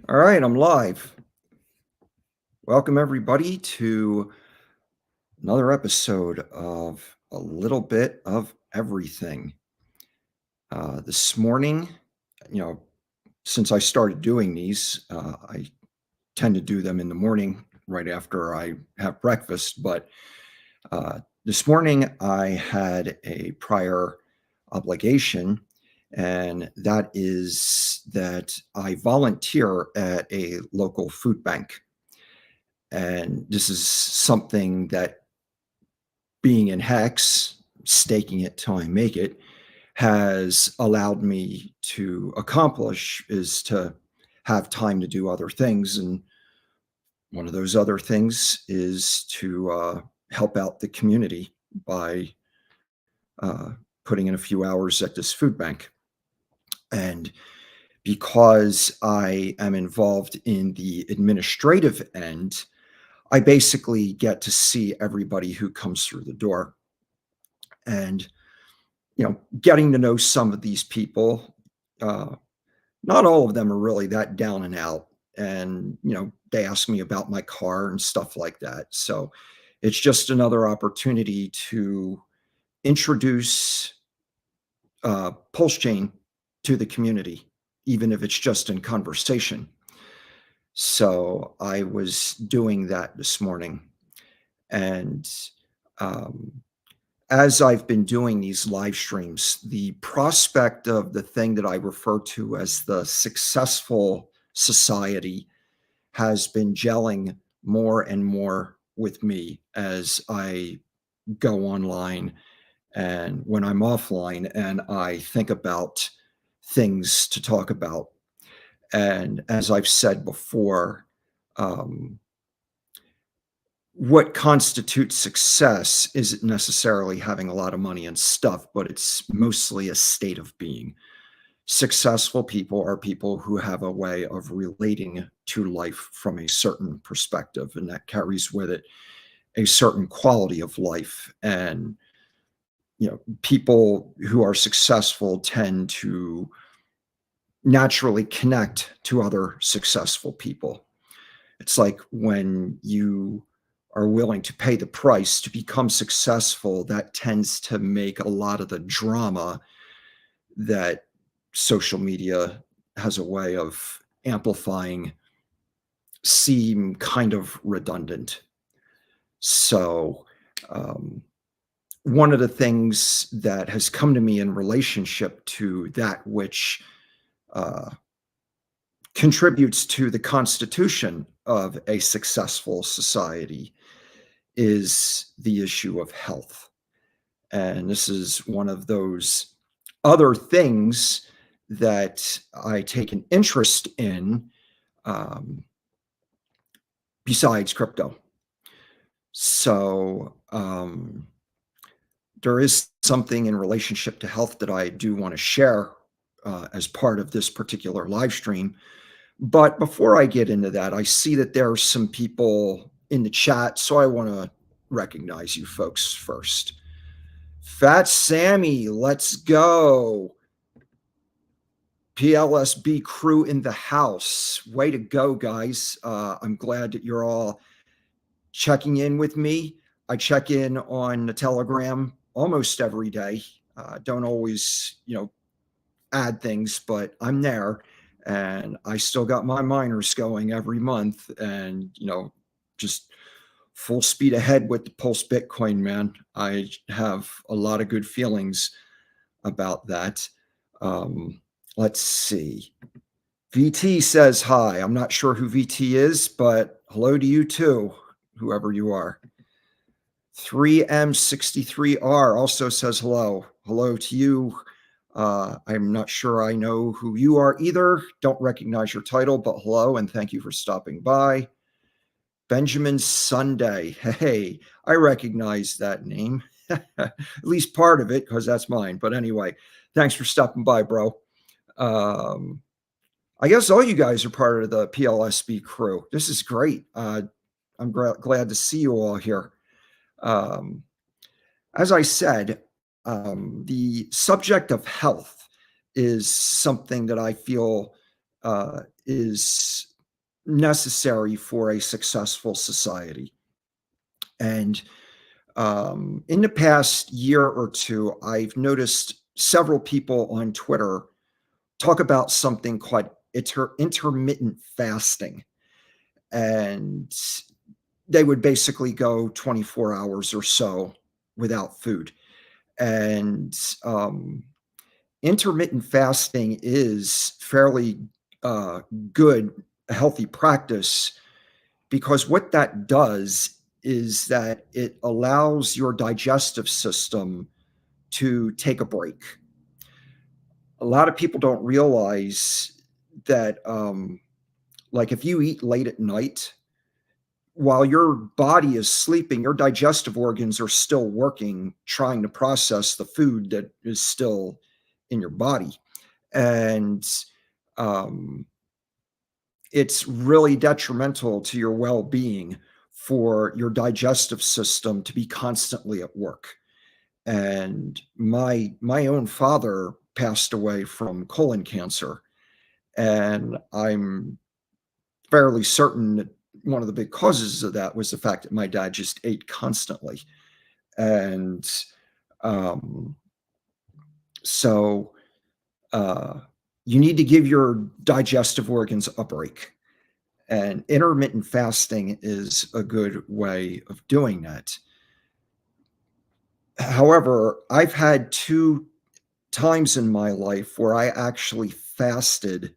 All right, I'm live. Welcome, everybody, to another episode of A Little Bit of Everything. This morning, you know, since I started doing these, I tend to do them in the morning right after I have breakfast. But this morning, I had a prior obligation, and that is that I volunteer at a local food bank. And this is something that being in Hex, staking it till I make it, has allowed me to accomplish is to have time to do other things. And one of those other things is to help out the community by uh, putting in a few hours at this food bank. And because I am involved in the administrative end, I basically get to see everybody who comes through the door. And, getting to know some of these people, uh, not all of them are really that down and out. And, they ask me about my car and stuff like that. So it's just another opportunity to introduce Pulse Chain to the community, even if it's just in conversation. So I was doing that this morning. And um, as I've been doing these live streams, the prospect of the thing that I refer to as the successful society has been gelling more and more with me as I go online and when I'm offline and I think about things to talk about. And as I've said before, um, what constitutes success isn't necessarily having a lot of money and stuff, but it's mostly a state of being. Successful people are people who have a way of relating to life from a certain perspective, and that carries with it a certain quality of life. And, people who are successful tend to naturally connect to other successful people. It's like when you are willing to pay the price to become successful, that tends to make a lot of the drama that social media has a way of amplifying seem kind of redundant. So, um, one of the things that has come to me in relationship to that which uh, contributes to the constitution of a successful society is the issue of health. And this is one of those other things that I take an interest in um, besides crypto. So there is something in relationship to health that I do want to share as part of this particular live stream. But before I get into that, I see that there are some people in the chat, so I want to recognize you folks first. Fat Sammy, let's go. PLSB crew in the house. Way to go, guys. I'm glad that you're all checking in with me. I check in on the Telegram almost every day. Don't always, add things, but I'm there and I still got my miners going every month and, just full speed ahead with the Pulse Bitcoin, man. I have a lot of good feelings about that. Um, let's see. VT says hi. I'm not sure who VT is, but hello to you too, whoever you are. 3M63R also says hello. Hello to you. I'm not sure I know who you are either. Don't recognize your title, but hello and thank you for stopping by. Benjamin Sunday. Hey, I recognize that name. At least part of it, because that's mine. But anyway, thanks for stopping by, bro. Um, I guess all you guys are part of the PLSB crew. This is great. I'm glad to see you all here. Um, as I said, the subject of health is something that I feel is necessary for a successful society. And in the past year or two, I've noticed several people on Twitter talk about something called intermittent fasting. And they would basically go 24 hours or so without food. And intermittent fasting is fairly uh, good, healthy practice because what that does is that it allows your digestive system to take a break. A lot of people don't realize that, like, if you eat late at night, while your body is sleeping, your digestive organs are still working, trying to process the food that is still in your body. And um, it's really detrimental to your well being for your digestive system to be constantly at work. And my own father passed away from colon cancer, and I'm fairly certain that one of the big causes of that was the fact that my dad just ate constantly. And um, so uh, you need to give your digestive organs a break. And intermittent fasting is a good way of doing that. However, I've had two times in my life where I actually fasted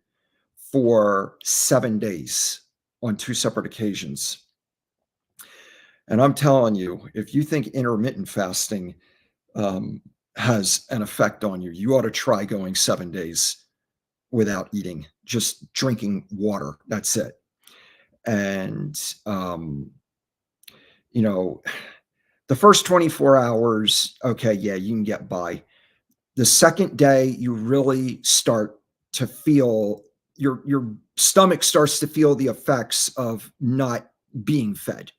for 7 days on two separate occasions. And I'm telling you, if you think intermittent fasting um, has an effect on you, you ought to try going 7 days without eating, just drinking water. That's it. And, you know, the first 24 hours, okay, yeah, you can get by. The second day, you really start to feel your stomach starts to feel the effects of not being fed.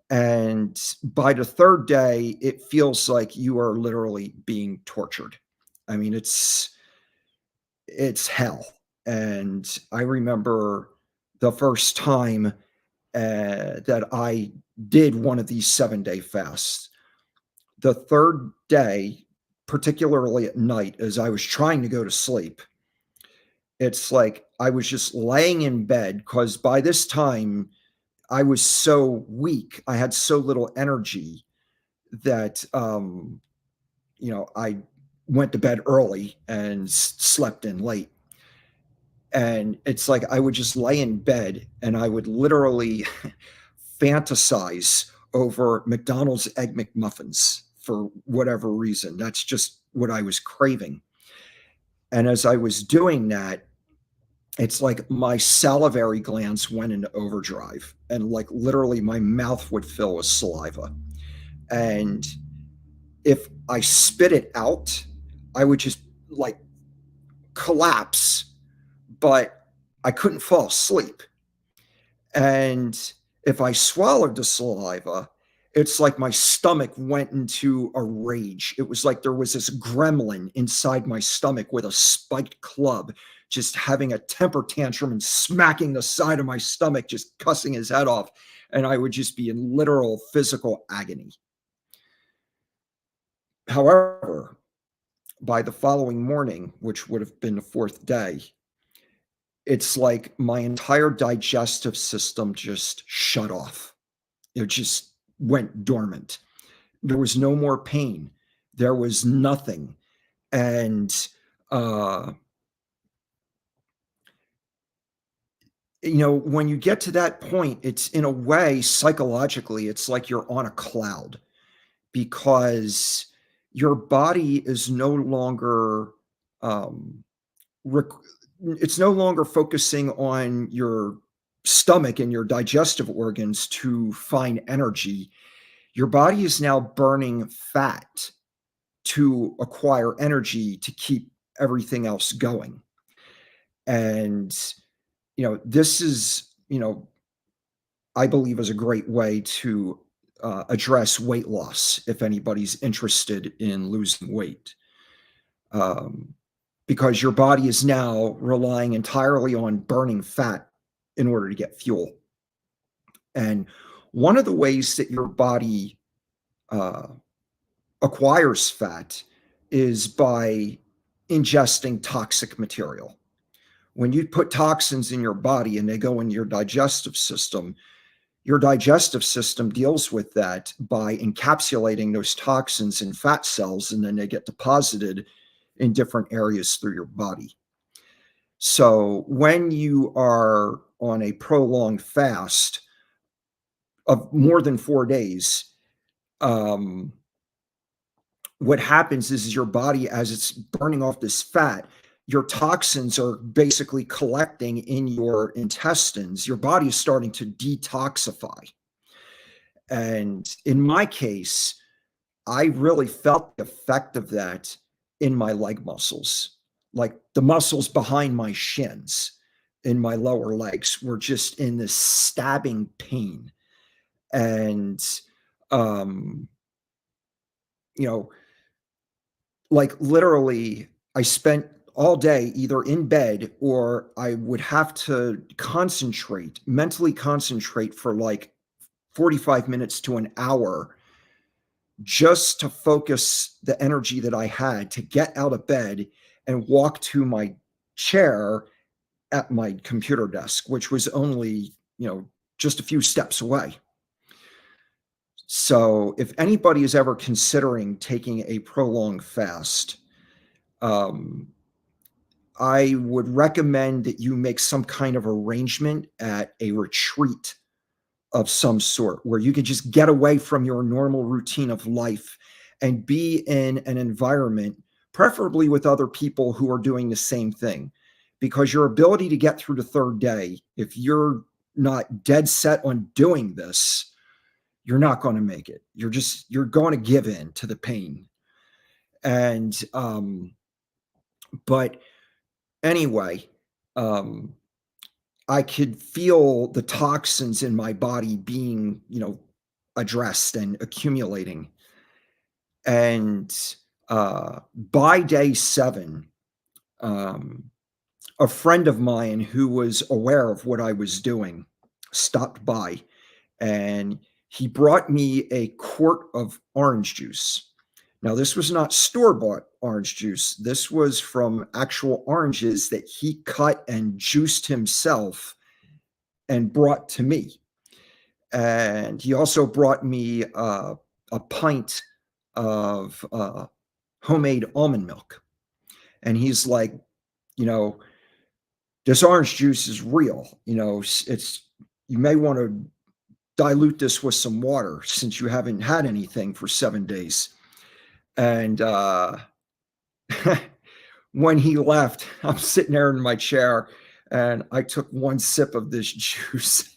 And by the third day, it feels like you are literally being tortured. I mean, it's hell. And I remember the first time that I did one of these 7 day fasts. The third day, particularly at night, as I was trying to go to sleep, it's like I was just laying in bed because by this time I was so weak. I had so little energy that, I went to bed early and slept in late. And it's like I would just lay in bed and I would literally fantasize over McDonald's Egg McMuffins for whatever reason. That's just what I was craving. And as I was doing that, it's like my salivary glands went into overdrive and like literally my mouth would fill with saliva. And if I spit it out, I would just like collapse, but I couldn't fall asleep. And if I swallowed the saliva, it's like my stomach went into a rage. It was like there was this gremlin inside my stomach with a spiked club, just having a temper tantrum and smacking the side of my stomach, just cussing his head off. And I would just be in literal physical agony. However, by the following morning, which would have been the fourth day, it's like my entire digestive system just shut off. It just went dormant. There was no more pain. There was nothing. And, uh, when you get to that point, it's in a way, psychologically, it's like you're on a cloud because your body is no longer, um, rec- it's no longer focusing on your stomach and your digestive organs to find energy. Your body is now burning fat to acquire energy to keep everything else going. And, this is, I believe is a great way to address weight loss if anybody's interested in losing weight. Um, because your body is now relying entirely on burning fat in order to get fuel. And one of the ways that your body uh, acquires fat is by ingesting toxic material. When you put toxins in your body and they go in your digestive system deals with that by encapsulating those toxins in fat cells, and then they get deposited in different areas through your body. So when you are on a prolonged fast of more than 4 days, um, what happens is your body, as it's burning off this fat, your toxins are basically collecting in your intestines. Your body is starting to detoxify. And in my case, I really felt the effect of that in my leg muscles. Like the muscles behind my shins in my lower legs were just in this stabbing pain. And, um, you know, like literally, I spent all day either in bed or I would have to mentally concentrate for like 45 minutes to an hour just to focus the energy that I had to get out of bed and walk to my chair at my computer desk, which was only, just a few steps away. So, if anybody is ever considering taking a prolonged fast, um, I would recommend that you make some kind of arrangement at a retreat of some sort where you could just get away from your normal routine of life and be in an environment, preferably with other people who are doing the same thing. Because your ability to get through the third day, if you're not dead set on doing this, you're not going to make it. You're going to give in to the pain. And, but anyway, um, I could feel the toxins in my body being, addressed and accumulating. And by day 7, um, a friend of mine who was aware of what I was doing stopped by and he brought me a quart of orange juice. Now, this was not store bought orange juice. This was from actual oranges that he cut and juiced himself and brought to me. And he also brought me a pint of homemade almond milk. And he's like, you know, this orange juice is real. You may want to dilute this with some water since you haven't had anything for 7 days. And when he left, I'm sitting there in my chair and I took one sip of this juice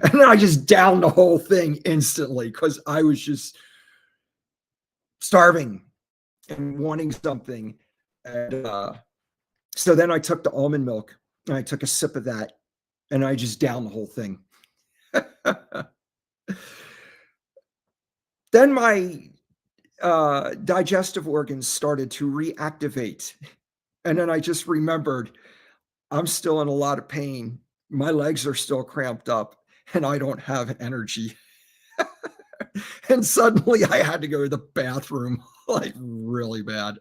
and then I just downed the whole thing instantly because I was just starving and wanting something. And so then I took the almond milk and I took a sip of that and I just downed the whole thing. Then my digestive organs started to reactivate. And then I just remembered I'm still in a lot of pain. My legs are still cramped up and I don't have energy. And suddenly I had to go to the bathroom like really bad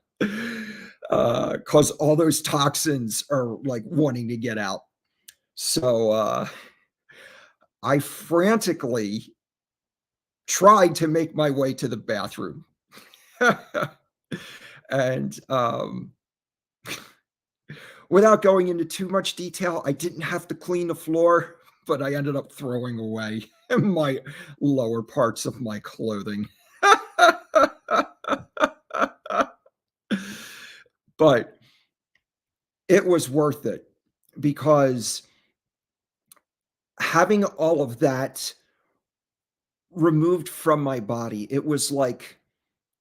because all those toxins are like wanting to get out. So I frantically tried to make my way to the bathroom. And without going into too much detail, I didn't have to clean the floor, but I ended up throwing away my lower parts of my clothing. But it was worth it because having all of that removed from my body, it was like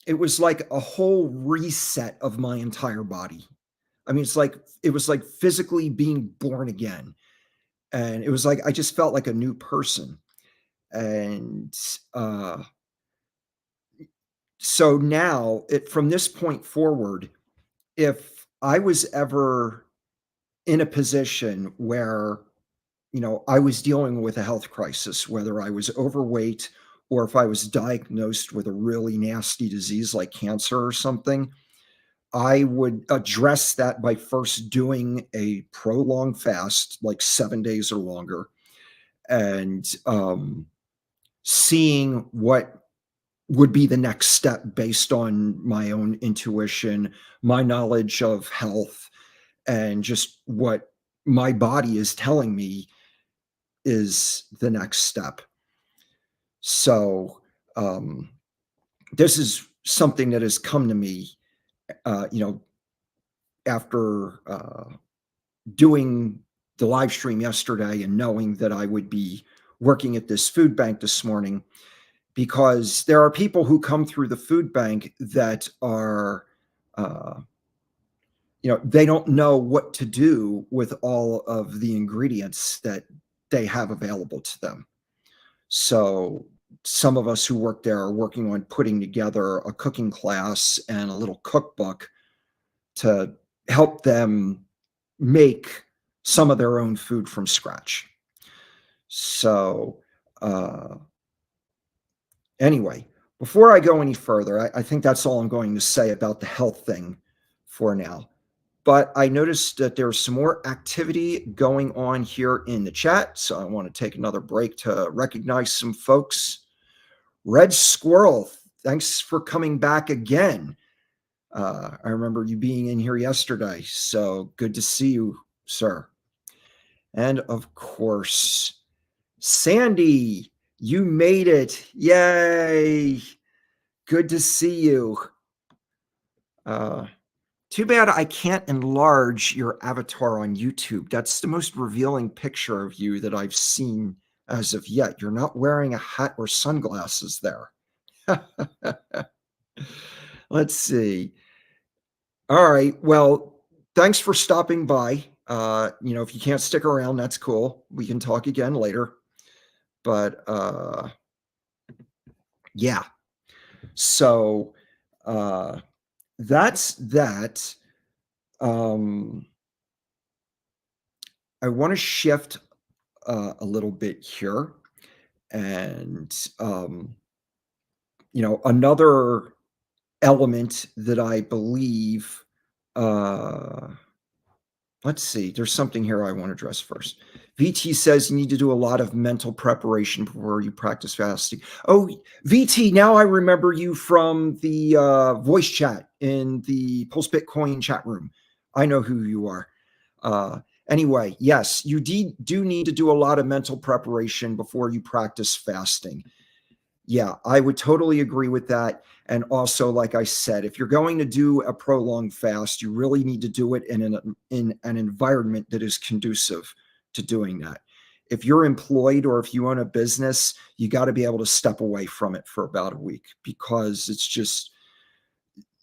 a whole reset of my entire body. I mean, it was like physically being born again. And it was like I just felt like a new person. And so now, from this point forward, if I was ever in a position where, I was dealing with a health crisis, whether I was overweight or if I was diagnosed with a really nasty disease like cancer or something, I would address that by first doing a prolonged fast, like 7 days or longer, and, seeing what would be the next step based on my own intuition, my knowledge of health, and just what my body is telling me is the next step. So, um, this is something that has come to me, uh, you know, after doing the live stream yesterday and knowing that I would be working at this food bank this morning, because there are people who come through the food bank that are, uh, they don't know what to do with all of the ingredients that they have available to them. So some of us who work there are working on putting together a cooking class and a little cookbook to help them make some of their own food from scratch. So, uh, anyway, before I go any further, I think that's all I'm going to say about the health thing for now. But I noticed that there's some more activity going on here in the chat. So I want to take another break to recognize some folks. Red Squirrel, thanks for coming back again. I remember you being in here yesterday. So good to see you, sir. And of course, Sandy, you made it. Yay. Good to see you. Uh, Too bad I can't enlarge your avatar on YouTube. That's the most revealing picture of you that I've seen as of yet. You're not wearing a hat or sunglasses there. Let's see. All right. Well, thanks for stopping by. If you can't stick around, that's cool. We can talk again later. But yeah. So uh that's that. Um I want to shift a little bit here. And, another element that I believe, uh, let's see, there's something here I want to address first. VT says you need to do a lot of mental preparation before you practice fasting. Oh, VT, now I remember you from the voice chat in the Pulse Bitcoin chat room. I know who you are. Uh, anyway, yes, you do need to do a lot of mental preparation before you practice fasting. Yeah, I would totally agree with that. And also, like I said, if you're going to do a prolonged fast, you really need to do it in an environment that is conducive to doing that. If you're employed or if you own a business, you got to be able to step away from it for about a week, because it's just,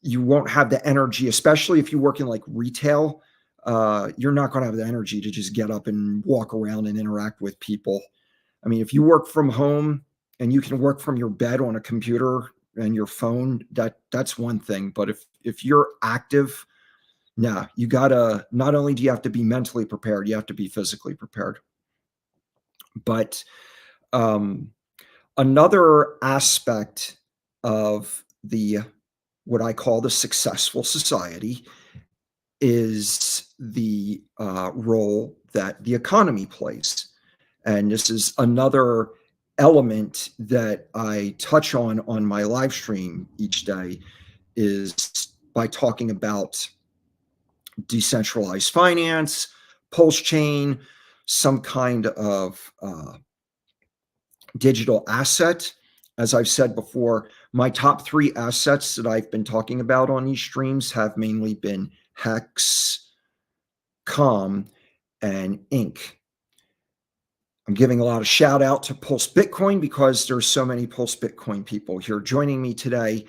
you won't have the energy, especially if you work in like retail. You're not going to have the energy to just get up and walk around and interact with people. I mean, if you work from home and you can work from your bed on a computer and your phone, that's one thing. But if you're active, nah, you gotta, not only do you have to be mentally prepared, you have to be physically prepared. But um, another aspect of the what I call the successful society is the role that the economy plays. And this is another element that I touch on my live stream each day, is by talking about decentralized finance, pulse chain, some kind of digital asset. As I've said before, my top three assets that I've been talking about on these streams have mainly been Hex, Com, and Ink. I'm giving a lot of shout out to Pulse Bitcoin because there's so many Pulse Bitcoin people here joining me today.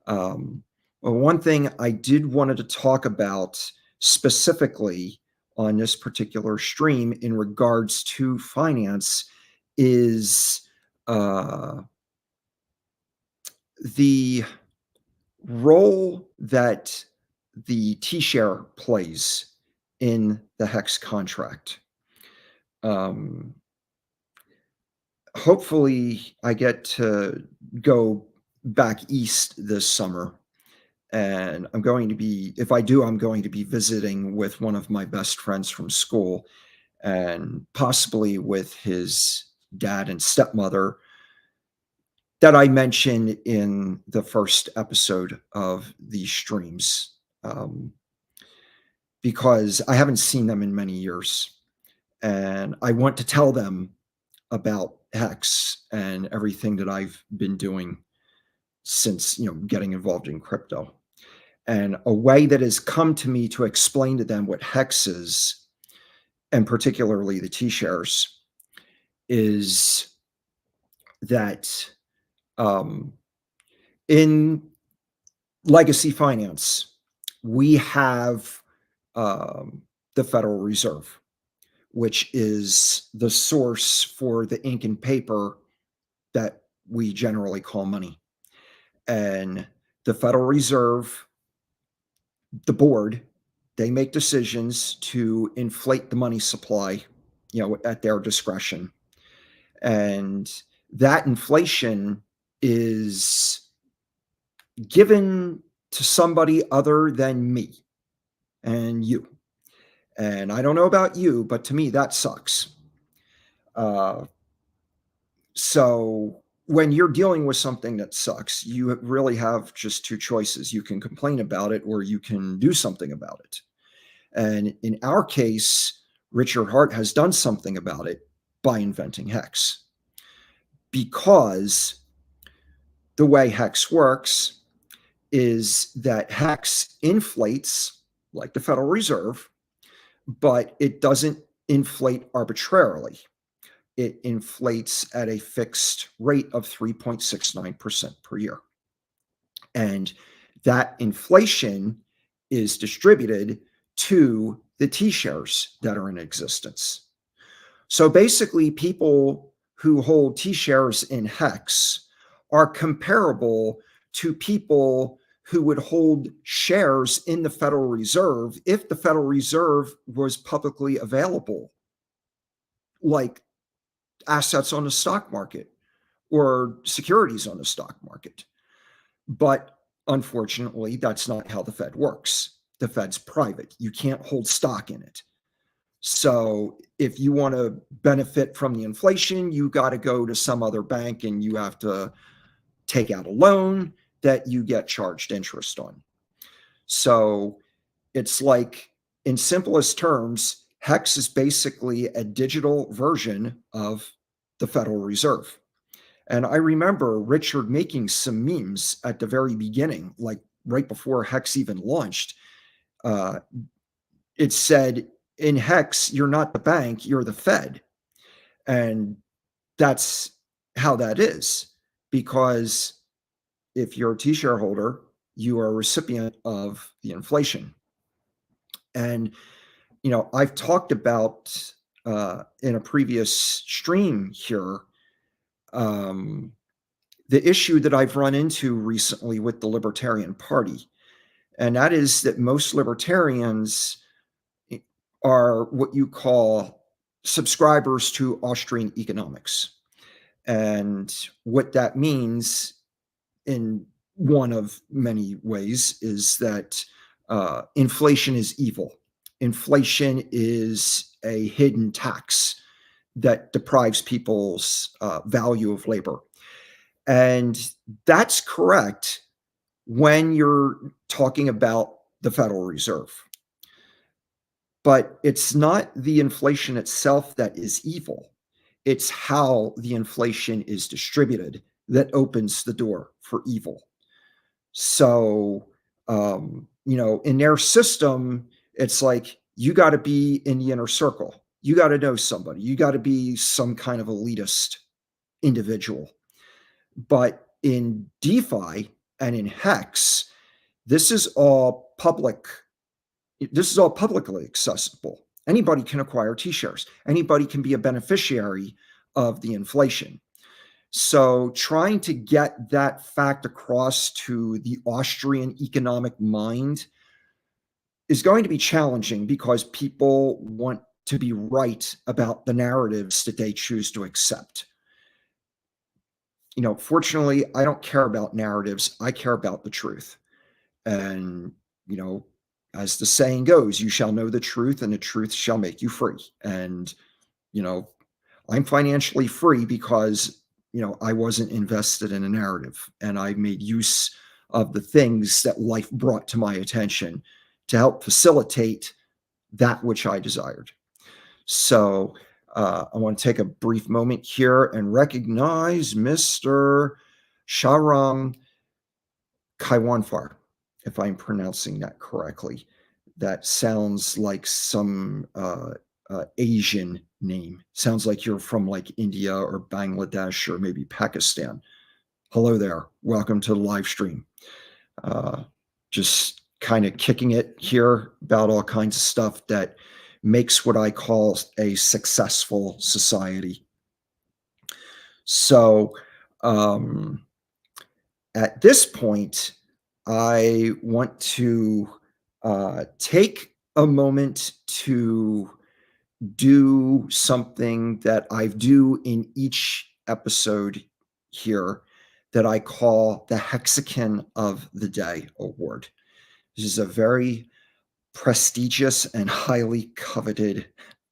Well, one thing I did wanted to talk about specifically on this particular stream in regards to finance is the role that the T-share plays in the HEX contract. Um, Hopefully, I get to go back east this summer, and I'm going to be, if I do, I'm going to be visiting with one of my best friends from school and possibly with his dad and stepmother that I mentioned in the first episode of these streams, um, because I haven't seen them in many years. And I want to tell them about Hex and everything that I've been doing since, getting involved in crypto. And a way that has come to me to explain to them what Hex is, and particularly the T shares, is that um, in legacy finance, we have the Federal Reserve, which is the source for the ink and paper that we generally call money. And the Federal Reserve, the board, they make decisions to inflate the money supply, at their discretion. And that inflation is given to somebody other than me and you. And I don't know about you, but to me, that sucks. Uh, so when you're dealing with something that sucks, you really have just two choices. You can complain about it or you can do something about it. And in our case, Richard Hart has done something about it by inventing Hex. Because the way Hex works is that Hex inflates like the Federal Reserve, but it doesn't inflate arbitrarily. It inflates at a fixed rate of 3.69% per year. And that inflation is distributed to the T shares that are in existence. So basically, people who hold T shares in Hex are comparable to people who would hold shares in the Federal Reserve if the Federal Reserve was publicly available, like assets on the stock market or securities on the stock market. But unfortunately, that's not how the Fed works. The Fed's private. You can't hold stock in it. So if you want to benefit from the inflation, you got to go to some other bank and you have to take out a loan that you get charged interest on. So it's like, in simplest terms, Hex is basically a digital version of the Federal Reserve. And I remember Richard making some memes at the very beginning, like right before Hex even launched. It said, in Hex, you're not the bank, you're the Fed. And that's how that is. Because if you're a T shareholder, you are a recipient of the inflation. And, I've talked about in a previous stream here, the issue that I've run into recently with the Libertarian Party. And that is that most libertarians are what you call subscribers to Austrian economics. And what that means, in one of many ways, is that inflation is evil. Inflation is a hidden tax that deprives people's value of labor. And that's correct when you're talking about the Federal Reserve. But it's not the inflation itself that is evil. It's how the inflation is distributed that opens the door for evil. So, in their system, it's like you got to be in the inner circle. You got to know somebody. You got to be some kind of elitist individual. But in DeFi and in Hex, this is all public. This is all publicly accessible. Anybody can acquire T-shares. Anybody can be a beneficiary of the inflation. So trying to get that fact across to the Austrian economic mind is going to be challenging because people want to be right about the narratives that they choose to accept. Fortunately, I don't care about narratives. I care about the truth. And, you know, as the saying goes, you shall know the truth and the truth shall make you free. And, you know, I'm financially free because, I wasn't invested in a narrative and I made use of the things that life brought to my attention to help facilitate that which I desired. So I want to take a brief moment here and recognize Mr. Shahram Kaiwanfar, if I'm pronouncing that correctly. That sounds like some Asian name. Sounds like you're from like India or Bangladesh or maybe Pakistan. Hello there. Welcome to the live stream. Just kind of kicking it here about all kinds of stuff that makes what I call a successful society. So at this point, I want to take a moment to do something that I do in each episode here that I call the Hexagon of the Day Award. This is a very prestigious and highly coveted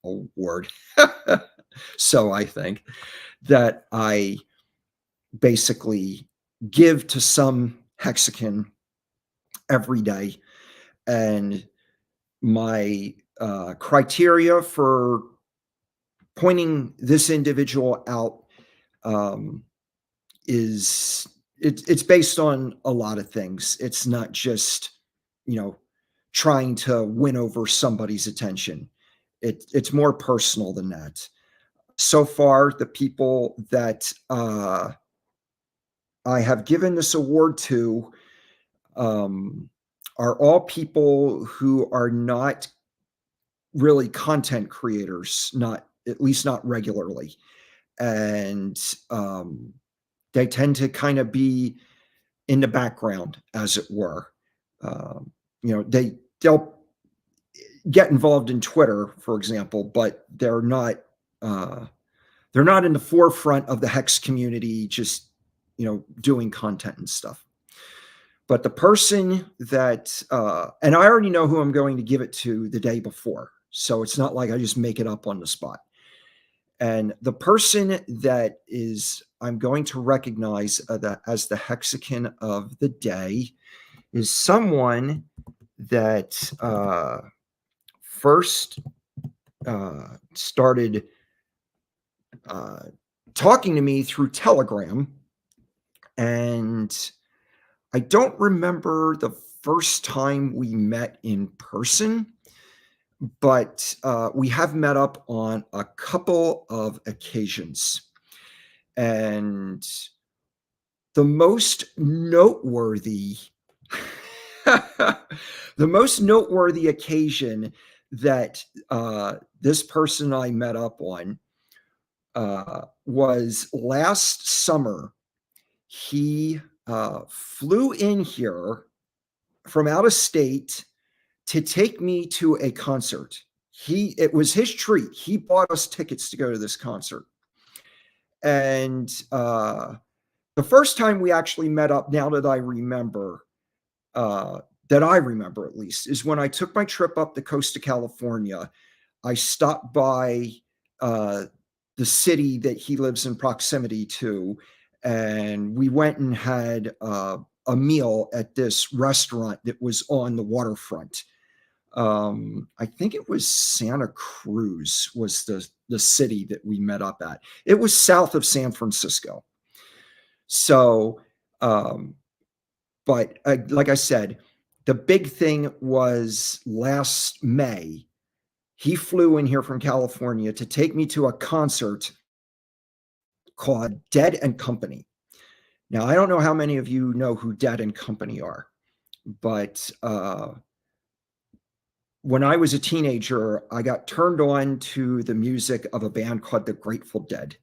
award. So I think that I basically give to some hexagon every day. And my criteria for pointing this individual out is it's based on a lot of things. It's not just, trying to win over somebody's attention. It's more personal than that. So far, the people that I have given this award to are all people who are not really content creators, not at least not regularly. And they tend to kind of be in the background, as it were. They'll get involved in Twitter, for example, but they're not in the forefront of the Hex community, just doing content and stuff. But the person that, and I already know who I'm going to give it to the day before, so it's not like I just make it up on the spot. And the person that I'm going to recognize as the hexagon of the day is someone that first started talking to me through Telegram. And I don't remember the first time we met in person, but we have met up on a couple of occasions. And the most noteworthy occasion that this person I met up on was last summer. He flew in here from out of state to take me to a concert. It was his treat. He bought us tickets to go to this concert. And the first time we actually met up, now that I remember, at least, is when I took my trip up the coast of California. I stopped by the city that he lives in proximity to, and we went and had a meal at this restaurant that was on the waterfront. I think it was Santa Cruz was the city that we met up at. It was south of San Francisco. So, but like I said, the big thing was last May, he flew in here from California to take me to a concert called Dead and Company. Now, I don't know how many of you know who Dead and Company are, but when I was a teenager, I got turned on to the music of a band called the Grateful Dead.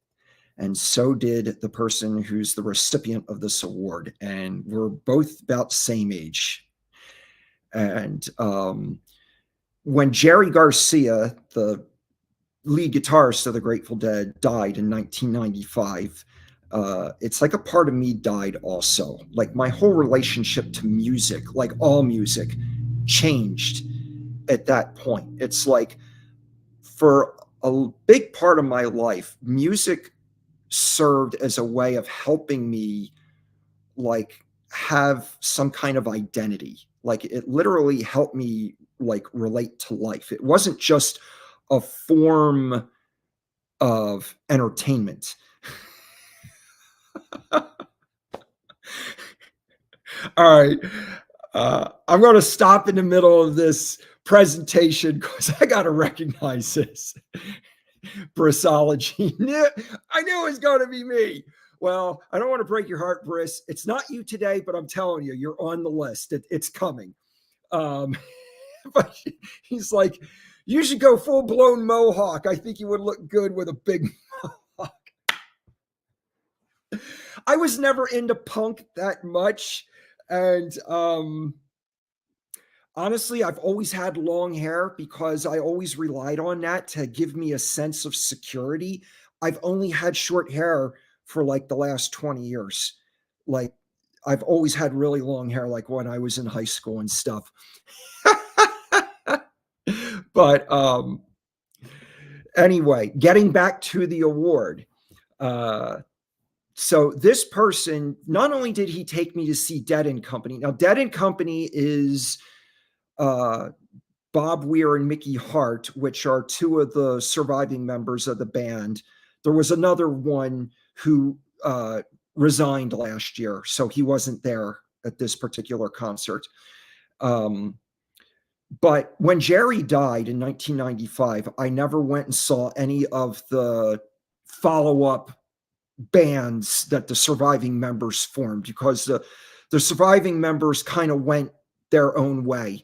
And so did the person who's the recipient of this award. And we're both about the same age. And when Jerry Garcia, the lead guitarist of the Grateful Dead, died in 1995, it's like a part of me died also. Like my whole relationship to music, like all music, changed at that point. It's like for a big part of my life, music served as a way of helping me like have some kind of identity. Like it literally helped me like relate to life. It wasn't just a form of entertainment. All right. I'm going to stop in the middle of this presentation because I got to recognize this. Brissology. I knew it was going to be me. Well, I don't want to break your heart, Briss. It's not you today, but I'm telling you, you're on the list. It's coming. Um, but he's like, you should go full blown mohawk. I think you would look good with a big mohawk. I was never into punk that much. And honestly, I've always had long hair because I always relied on that to give me a sense of security. I've only had short hair for like the last 20 years. Like I've always had really long hair, like when I was in high school and stuff. But anyway, getting back to the award. So this person, not only did he take me to see Dead and Company. Now, Dead and Company is uh, Bob Weir and Mickey Hart, which are two of the surviving members of the band. There was another one who resigned last year, so he wasn't there at this particular concert. But when Jerry died in 1995, I never went and saw any of the follow-up bands that the surviving members formed because the surviving members kind of went their own way.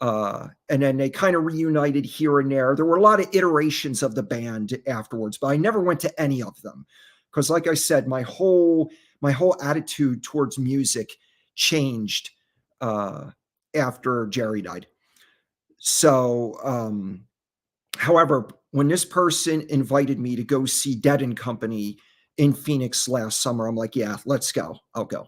And then they kind of reunited here and there. There were a lot of iterations of the band afterwards, but I never went to any of them because, like I said, my whole attitude towards music changed after Jerry died. So, however, when this person invited me to go see Dead and Company in Phoenix last summer, I'm like, yeah, let's go. I'll go.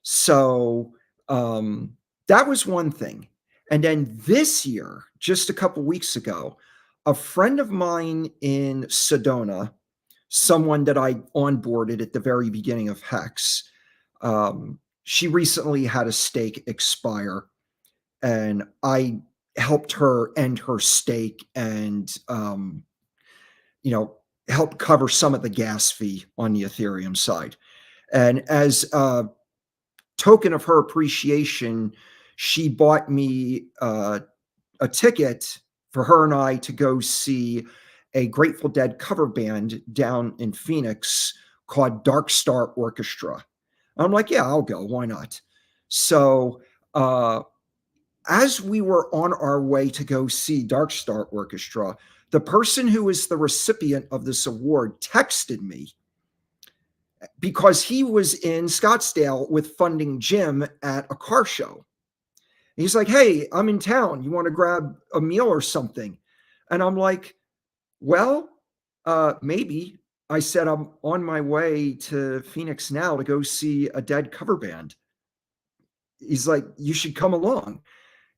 So that was one thing. And then this year, just a couple weeks ago, a friend of mine in Sedona, someone that I onboarded at the very beginning of Hex, she recently had a stake expire, and I helped her end her stake and help cover some of the gas fee on the Ethereum side. And as a token of her appreciation, she bought me a ticket for her and I to go see a Grateful Dead cover band down in Phoenix called Dark Star Orchestra. I'm like, yeah, I'll go. Why not? So, as we were on our way to go see Dark Star Orchestra, the person who is the recipient of this award texted me because he was in Scottsdale with Funding Jim at a car show. He's like, hey, I'm in town. You want to grab a meal or something? And I'm like, well, maybe. I said, I'm on my way to Phoenix now to go see a Dead cover band. He's like, you should come along.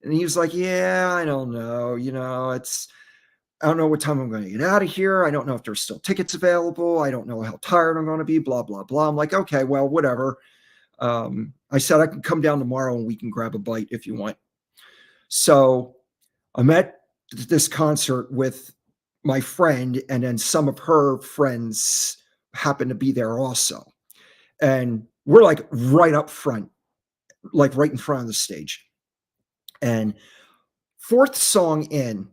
And he was like, yeah, I don't know. I don't know what time I'm going to get out of here. I don't know if there's still tickets available. I don't know how tired I'm going to be, blah, blah, blah. I'm like, okay, well, whatever. I said, I can come down tomorrow and we can grab a bite if you want. So I'm at this concert with my friend, and then some of her friends happen to be there also. And we're like right up front, like right in front of the stage. And fourth song in,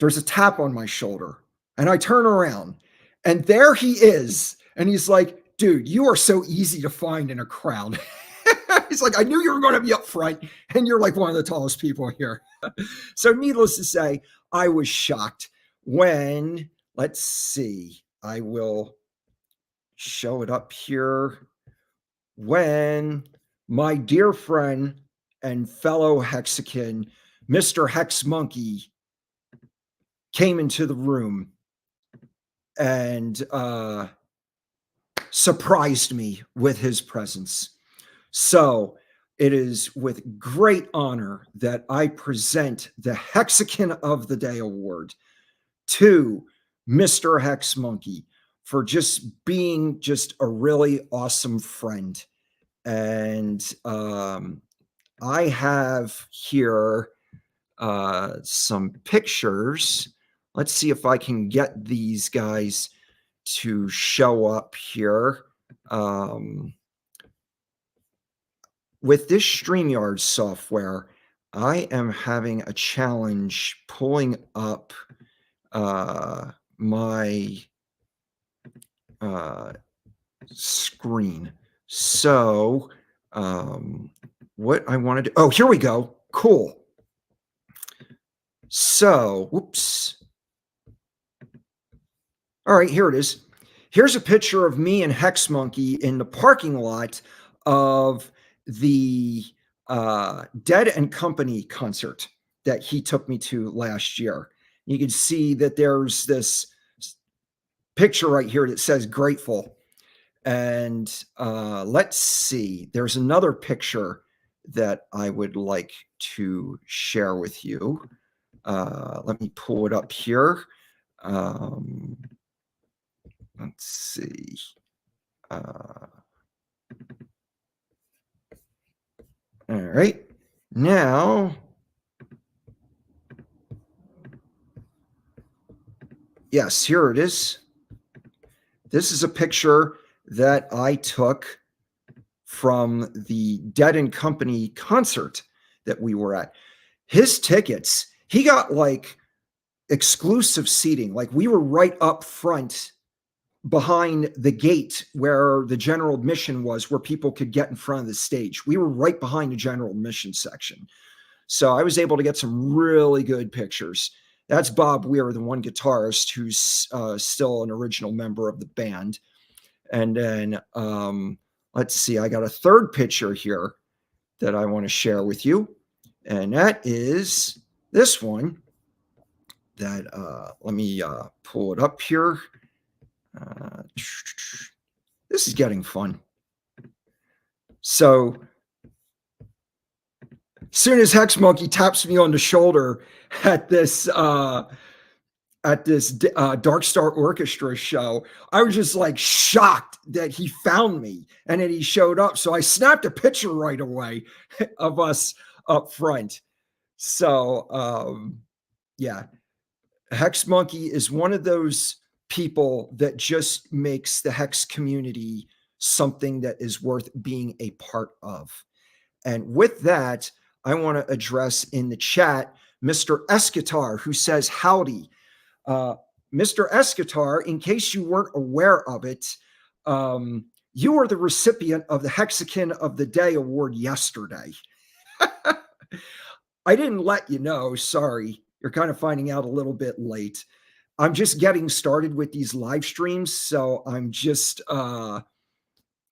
there's a tap on my shoulder, and I turn around, and there he is. And he's like, dude, you are so easy to find in a crowd. He's like, I knew you were going to be up front, and you're like one of the tallest people here. So needless to say, I was shocked when, let's see, I will show it up here. When my dear friend and fellow Hexagon, Mr. Hex Monkey came into the room and surprised me with his presence. So it is with great honor that I present the Hexagon of the Day Award to Mr. Hex Monkey for just being just a really awesome friend. And I have here some pictures. Let's see if I can get these guys to show up here. With this StreamYard software, I am having a challenge pulling up my screen. So what I want to do, oh, here we go. Cool. So, whoops. All right, here it is. Here's a picture of me and Hex Monkey in the parking lot of the Dead and Company concert that he took me to last year. You can see that there's this picture right here that says grateful. And let's see, there's another picture that I would like to share with you. Let me pull it up here. Let's see. All right. Now, yes, here it is. This is a picture that I took from the Dead and Company concert that we were at. His tickets, he got like exclusive seating. Like we were right up front behind the gate where the general admission was, where people could get in front of the stage. We were right behind the general admission section. So I was able to get some really good pictures. That's Bob Weir, the one guitarist who's still an original member of the band. And then let's see, I got a third picture here that I want to share with you. And that is this one that, let me pull it up here. This is getting fun. So as soon as Hex Monkey taps me on the shoulder at this Dark Star Orchestra show, I was just like shocked that he found me and that he showed up. So I snapped a picture right away of us up front. So yeah, Hex Monkey is one of those people that just makes the Hex community something that is worth being a part of. And with that, I want to address in the chat Mr. Escatar, who says howdy. Mr. Escatar, in case you weren't aware of it, you were the recipient of the Hexagon of the Day Award yesterday. I didn't let you know. Sorry. You're kind of finding out a little bit late. I'm just getting started with these live streams, so I'm just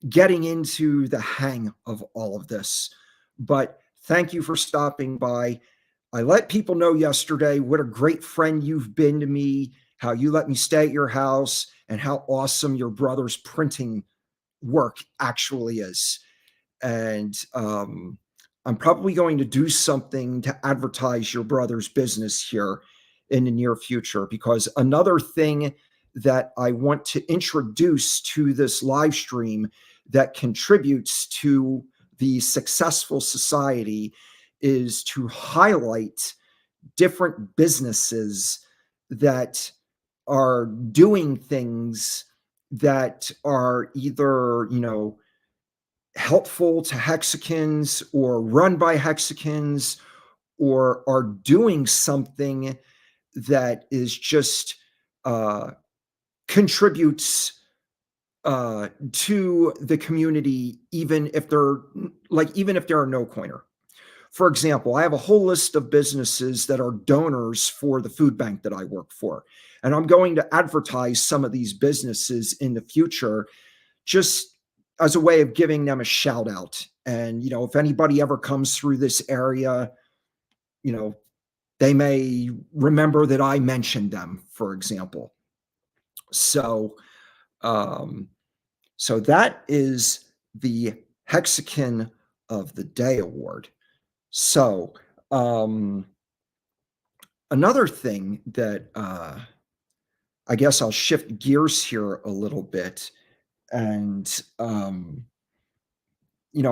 getting into the hang of all of this. But thank you for stopping by. I let people know yesterday what a great friend you've been to me, how you let me stay at your house, and how awesome your brother's printing work actually is. And I'm probably going to do something to advertise your brother's business here in the near future, because another thing that I want to introduce to this live stream that contributes to the successful society is to highlight different businesses that are doing things that are either, helpful to Hexagons or run by Hexagons, or are doing something that is just contributes to the community, even if they're a no coiner. For example, I have a whole list of businesses that are donors for the food bank that I work for, and I'm going to advertise some of these businesses in the future, just as a way of giving them a shout out. And if anybody ever comes through this area, They may remember that I mentioned them, for example. So, um, so that is the Hexagon of the Day Award. So, um, another thing that I guess I'll shift gears here a little bit. And,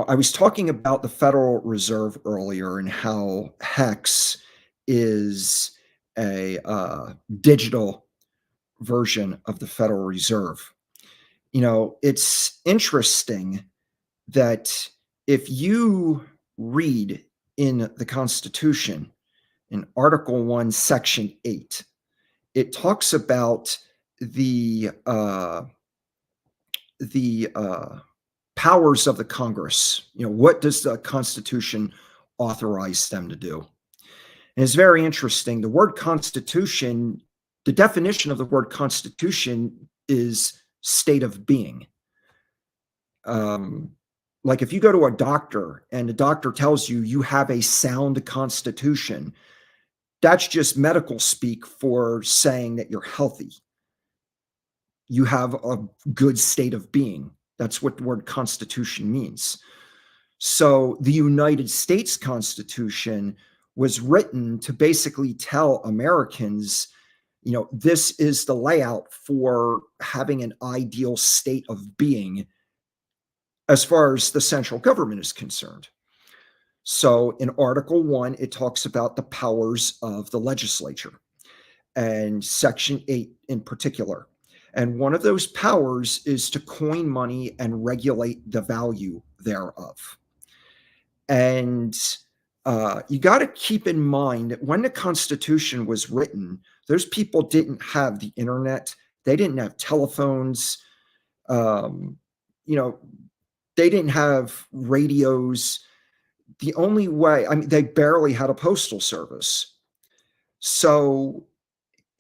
I was talking about the Federal Reserve earlier and how Hex is a digital version of the Federal Reserve. It's interesting that if you read in the Constitution, in Article 1, Section 8, it talks about the powers of the Congress. What does the Constitution authorize them to do? And it's very interesting. The word Constitution, the definition of the word Constitution is state of being. Like if you go to a doctor and the doctor tells you you have a sound constitution, that's just medical speak for saying that you're healthy. You have a good state of being. That's what the word constitution means. So the United States Constitution was written to basically tell Americans, this is the layout for having an ideal state of being as far as the central government is concerned. So in Article 1, it talks about the powers of the legislature and Section 8 in particular. And one of those powers is to coin money and regulate the value thereof. And you got to keep in mind that when the Constitution was written, those people didn't have the internet. They didn't have telephones. They didn't have radios. The only way, they barely had a postal service. So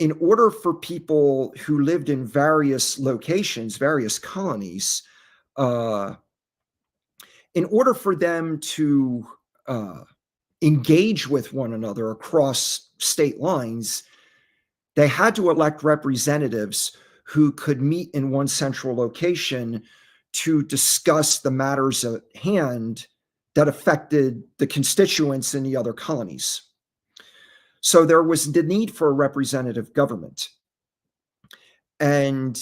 in order for people who lived in various locations, various colonies, in order for them to engage with one another across state lines, they had to elect representatives who could meet in one central location to discuss the matters at hand that affected the constituents in the other colonies. So there was the need for a representative government. And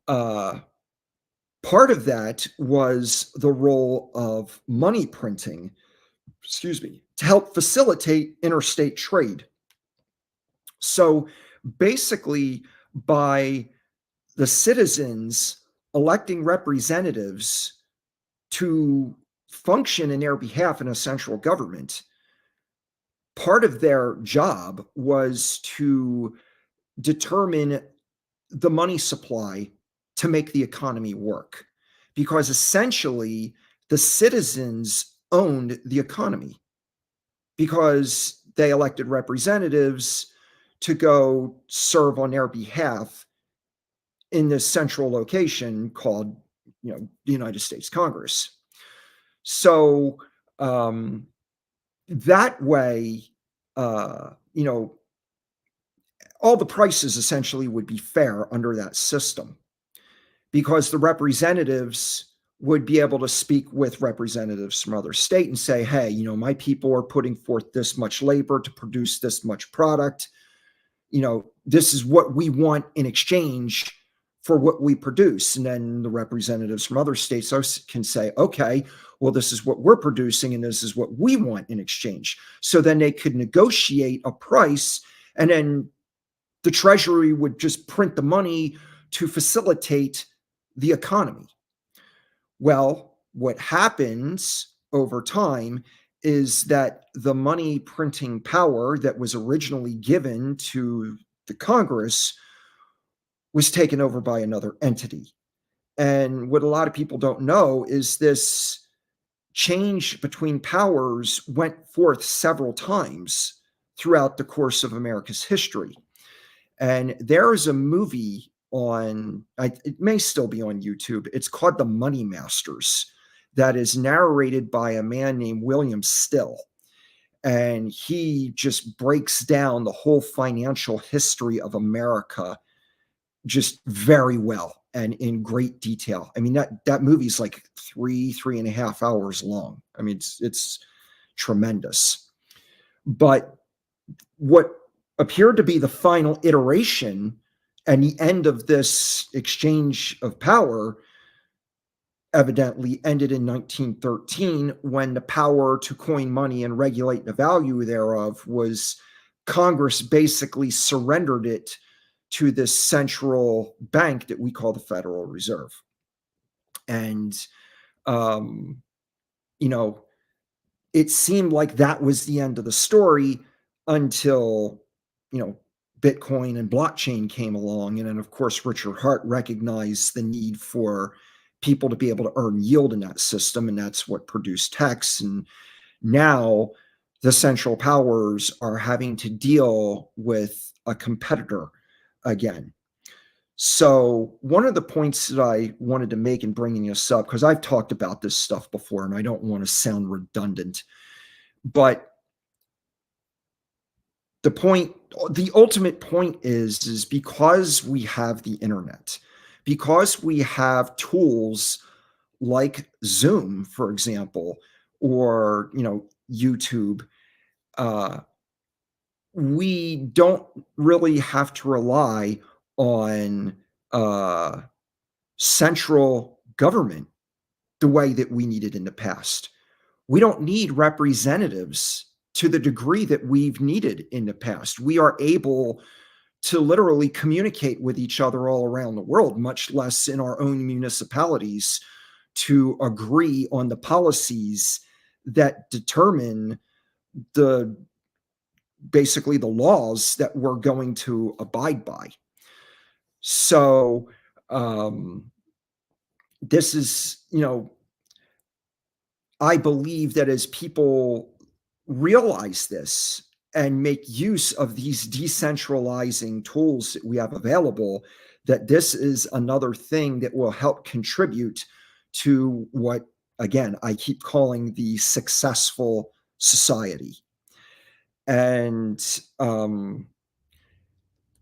part of that was the role of money printing, to help facilitate interstate trade. So basically, by the citizens electing representatives to function in their behalf in a central government, part of their job was to determine the money supply to make the economy work, because essentially the citizens owned the economy because they elected representatives to go serve on their behalf in this central location called, the United States Congress. So that way, all the prices essentially would be fair under that system, because the representatives would be able to speak with representatives from other state and say, hey, my people are putting forth this much labor to produce this much product. This is what we want in exchange for what we produce. And then the representatives from other states can say, okay, well, this is what we're producing and this is what we want in exchange. So then they could negotiate a price, and then the Treasury would just print the money to facilitate the economy. Well, what happens over time is that the money printing power that was originally given to the Congress was taken over by another entity. And what a lot of people don't know is this change between powers went forth several times throughout the course of America's history. And there is a movie it may still be on YouTube. It's called The Money Masters, that is narrated by a man named William Still. and he just breaks down the whole financial history of America just very well and in great detail. I mean, that movie's like 3.5 hours long. I mean, it's tremendous. But what appeared to be the final iteration and the end of this exchange of power evidently ended in 1913, when the power to coin money and regulate the value thereof was Congress basically surrendered it to this central bank that we call the Federal Reserve. And, um, you know, it seemed like that was the end of the story until, you know, Bitcoin and blockchain came along. And then, of course, Richard Hart recognized the need for people to be able to earn yield in that system. And that's what produced Hex. And now the central powers are having to deal with a competitor again. So one of the points that I wanted to make in bringing this up, because I've talked about this stuff before and I don't want to sound redundant, but the ultimate point is because we have the internet, because we have tools like Zoom, for example, or, YouTube, uh, we don't really have to rely on uh, central government the way that we needed in the past. We don't need representatives to the degree that we've needed in the past. We are able to literally communicate with each other all around the world, much less in our own municipalities, to agree on the policies that determine the basically the laws that we're going to abide by. So this is, I believe that as people realize this and make use of these decentralizing tools that we have available, that this is another thing that will help contribute to what, again, I keep calling the successful society. And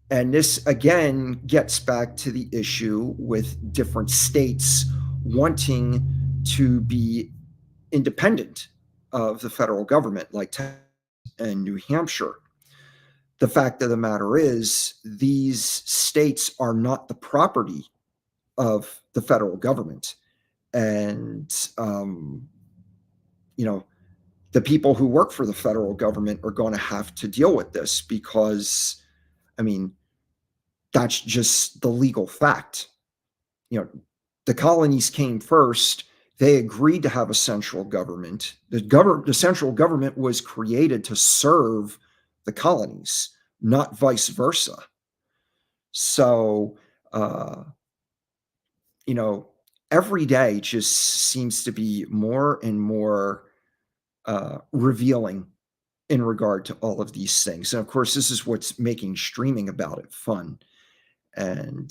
this again gets back to the issue with different states wanting to be independent of the federal government, like Texas and New Hampshire. The fact of the matter is, these states are not the property of the federal government. And, the people who work for the federal government are going to have to deal with this because, I mean, that's just the legal fact. The colonies came first. They agreed to have a central government. The central government was created to serve the colonies, not vice versa. So, every day just seems to be more and more revealing in regard to all of these things. And of course, this is what's making streaming about it fun. And,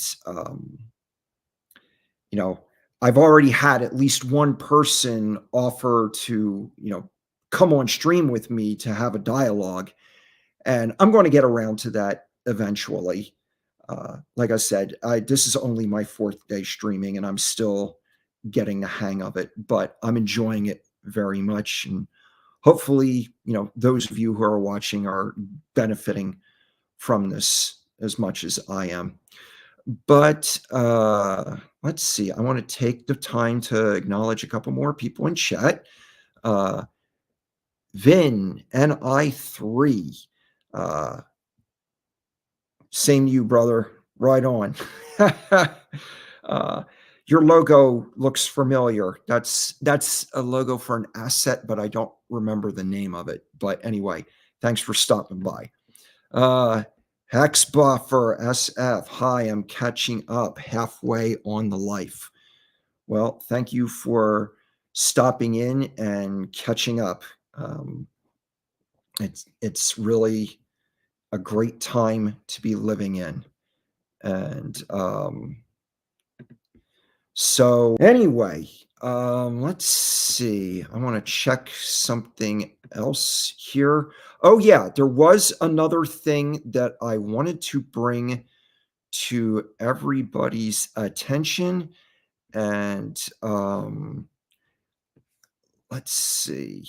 I've already had at least one person offer to, come on stream with me to have a dialogue. And I'm going to get around to that eventually. Like I said, this is only my 4th day streaming and I'm still getting the hang of it, but I'm enjoying it very much. And hopefully, those of you who are watching are benefiting from this as much as I am. But let's see. I want to take the time to acknowledge a couple more people in chat. Vin, NI3. Same to you, brother. Right on. Your logo looks familiar. That's a logo for an asset, but I don't remember the name of it. But anyway, thanks for stopping by. Hexbuffer SF. Hi, I'm catching up halfway on the life. Well, thank you for stopping in and catching up. It's really a great time to be living in. And so anyway, Let's see. I want to check something else here. Oh, yeah, there was another thing that I wanted to bring to everybody's attention. And let's see.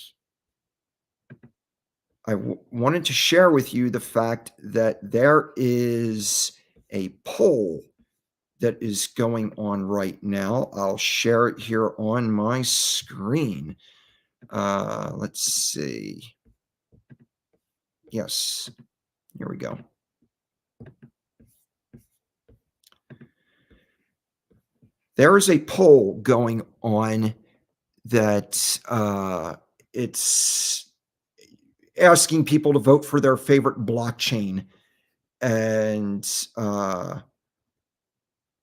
Wanted to share with you the fact that there is a poll that is going on right now. I'll share it here on my screen. Let's see. Yes, here we go. There is a poll going on that it's asking people to vote for their favorite blockchain. And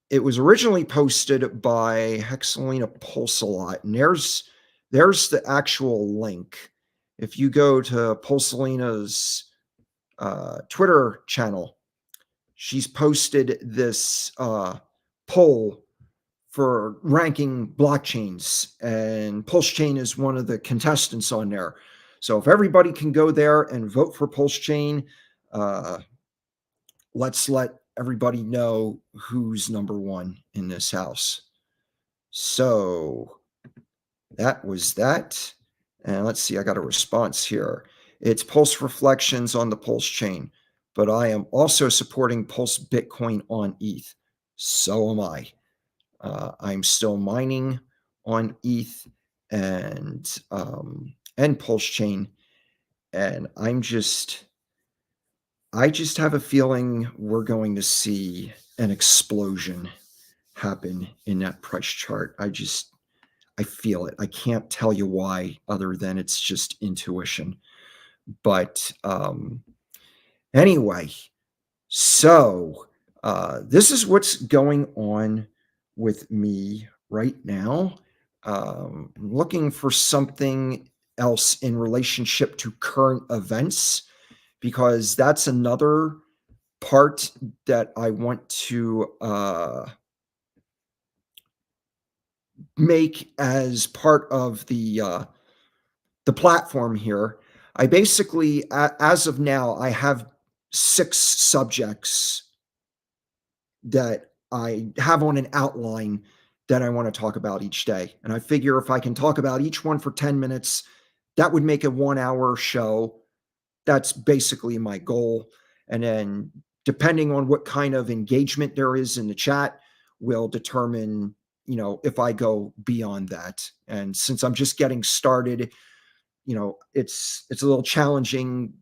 it was originally posted by Hexalina Pulsalot, and there's the actual link. If you go to Pulsalina's Twitter channel, she's posted this poll for ranking blockchains, and PulseChain is one of the contestants on there. So if everybody can go there and vote for PulseChain, uh, let's let everybody know who's number one in this house. So that was that. And let's see, I got a response here. It's Pulse Reflections on the Pulse chain, but I am also supporting Pulse Bitcoin on ETH. So am I. I'm still mining on ETH and Pulse chain, and I just have a feeling we're going to see an explosion happen in that price chart. I feel it. I can't tell you why, other than it's just intuition. But anyway, so this is what's going on with me right now. I'm looking for something else in relationship to current events, because that's another part that I want to make as part of the platform here. I basically, as of now, I have 6 subjects that I have on an outline that I want to talk about each day. And I figure if I can talk about each one for 10 minutes, that would make a 1-hour show. That's basically my goal. And then depending on what kind of engagement there is in the chat will determine, if I go beyond that. And since I'm just getting started, it's a little challenging,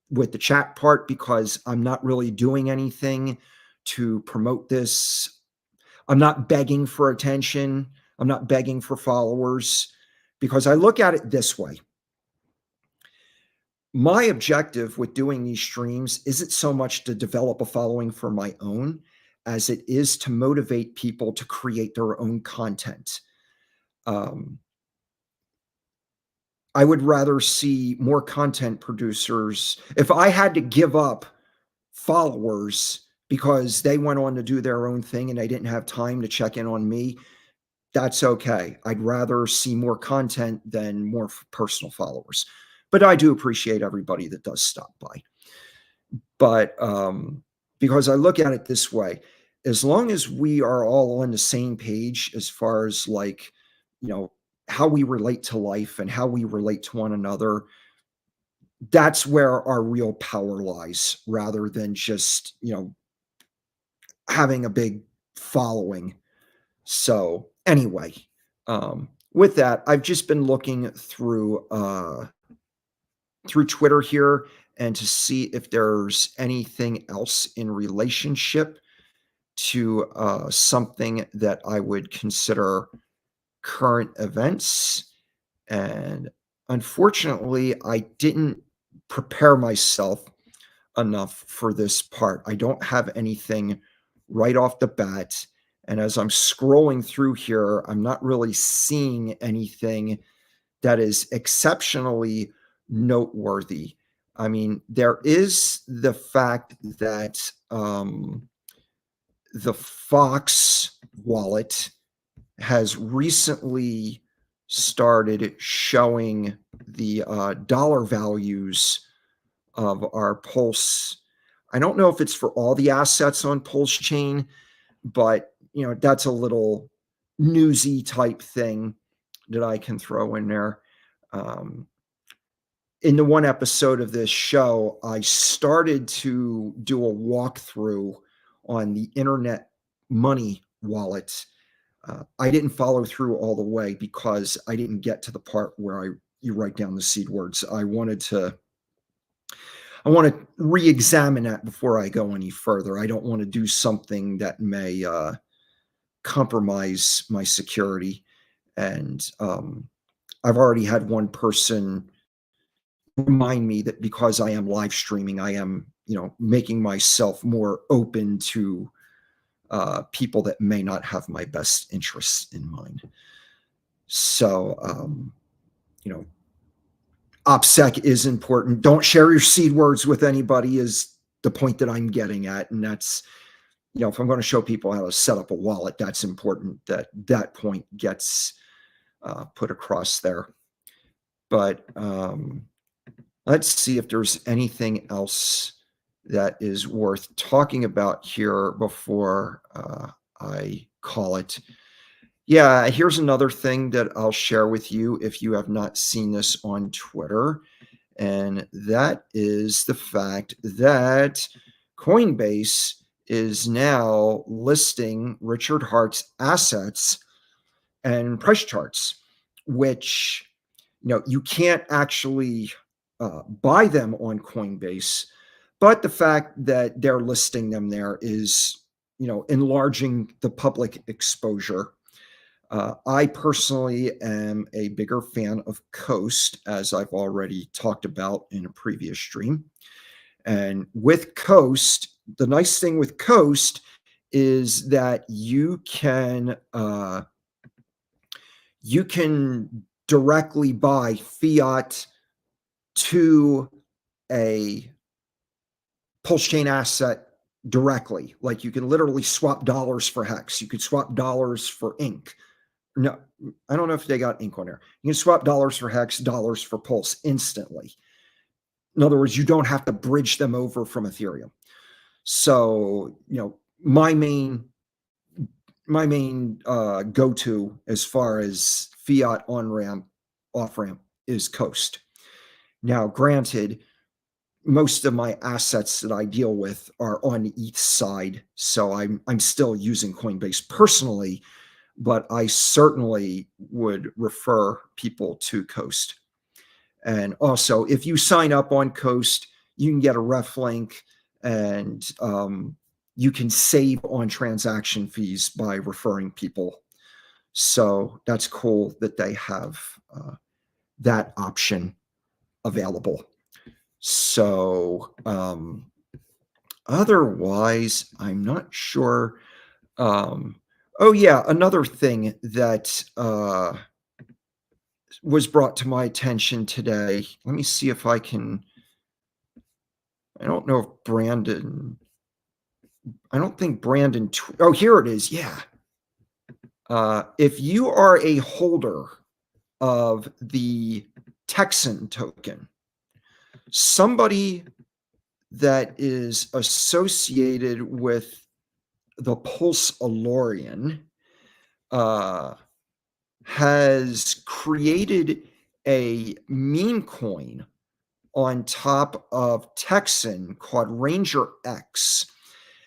with the chat part, because I'm not really doing anything to promote this. I'm not begging for attention. I'm not begging for followers, because I look at it this way. My objective with doing these streams isn't so much to develop a following for my own as it is to motivate people to create their own content. Um, I would rather see more content producers. If I had to give up followers because they went on to do their own thing and they didn't have time to check in on me, that's okay. I'd rather see more content than more personal followers. But I do appreciate everybody that does stop by. But because I look at it this way, as long as we are all on the same page as far as, like, how we relate to life and how we relate to one another, that's where our real power lies, rather than just, having a big following. So anyway, with that, I've just been looking through Twitter here, and to see if there's anything else in relationship to something that I would consider current events. And unfortunately, I didn't prepare myself enough for this part. I don't have anything right off the bat. And as I'm scrolling through here, I'm not really seeing anything that is exceptionally noteworthy. I mean, there is the fact that the Fox wallet has recently started showing the dollar values of our Pulse. I don't know if it's for all the assets on Pulse Chain, but that's a little newsy type thing that I can throw in there. Um, in the one episode of this show, I started to do a walkthrough on the Internet Money wallet. I didn't follow through all the way because I didn't get to the part where you write down the seed words. I want to re-examine that before I go any further. I don't want to do something that may compromise my security. And I've already had one person remind me that because I am live streaming, I am, making myself more open to people that may not have my best interests in mind. So, OPSEC is important. Don't share your seed words with anybody is the point that I'm getting at. And that's, if I'm going to show people how to set up a wallet, that's important that that point gets put across there. But let's see if there's anything else that is worth talking about here before I call it. Yeah, here's another thing that I'll share with you if you have not seen this on Twitter. And that is the fact that Coinbase is now listing Richard Hart's assets and price charts, which you can't actually buy them on Coinbase, but the fact that they're listing them there is enlarging the public exposure. I personally am a bigger fan of Coast, as I've already talked about in a previous stream. And with Coast, the nice thing with Coast is that you can directly buy fiat to a Pulse Chain asset directly. Like you can literally swap dollars for Hex. You could swap dollars for ink. No, I don't know if they got ink on there. You can swap dollars for Hex, dollars for Pulse instantly. In other words, you don't have to bridge them over from Ethereum. So, my main go-to as far as fiat on-ramp, off-ramp is Coast. Now, granted, most of my assets that I deal with are on the ETH side, so I'm still using Coinbase personally, but I certainly would refer people to Coast. And also, if you sign up on Coast, you can get a ref link, and you can save on transaction fees by referring people. So that's cool that they have that option available. So otherwise, I'm not sure. Oh yeah, another thing that was brought to my attention today. Let me see if I can. I don't know if Brandon. I don't think Brandon. Oh, here it is. Yeah. If you are a holder of the Texan token, somebody that is associated with the Pulse Alorian has created a meme coin on top of Texan called Ranger X.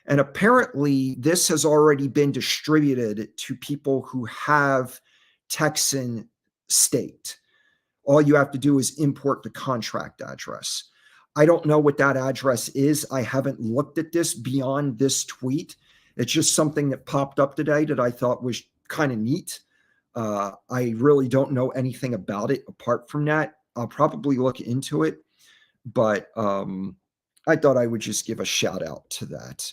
And apparently, this has already been distributed to people who have Texan staked. All you have to do is import the contract address. I don't know what that address is. I haven't looked at this beyond this tweet. It's just something that popped up today that I thought was kind of neat. I really don't know anything about it apart from that. I'll probably look into it, but I thought I would just give a shout out to that.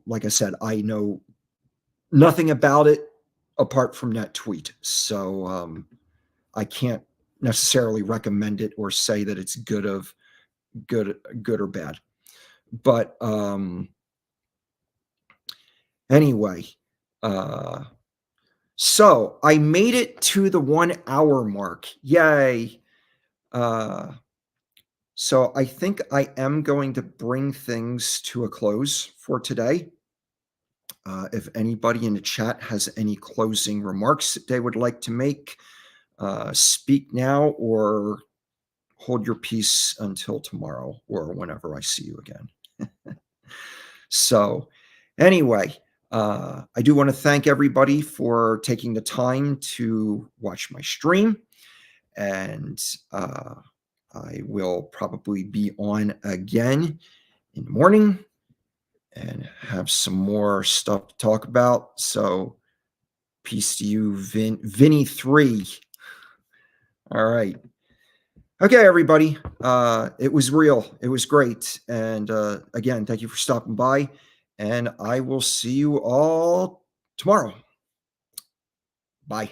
Like I said, I know nothing about it apart from that tweet, so I can't necessarily recommend it or say that it's good or bad. But anyway, So I made it to the 1 hour mark. Yay. Uh, so I think I am going to bring things to a close for today. If anybody in the chat has any closing remarks that they would like to make, speak now or hold your peace until tomorrow or whenever I see you again. So, anyway, I do want to thank everybody for taking the time to watch my stream. And I will probably be on again in the morning and have some more stuff to talk about. So, peace to you, Vinny3. All right. Okay, everybody. It was real. It was great. And again, thank you for stopping by. And I will see you all tomorrow. Bye.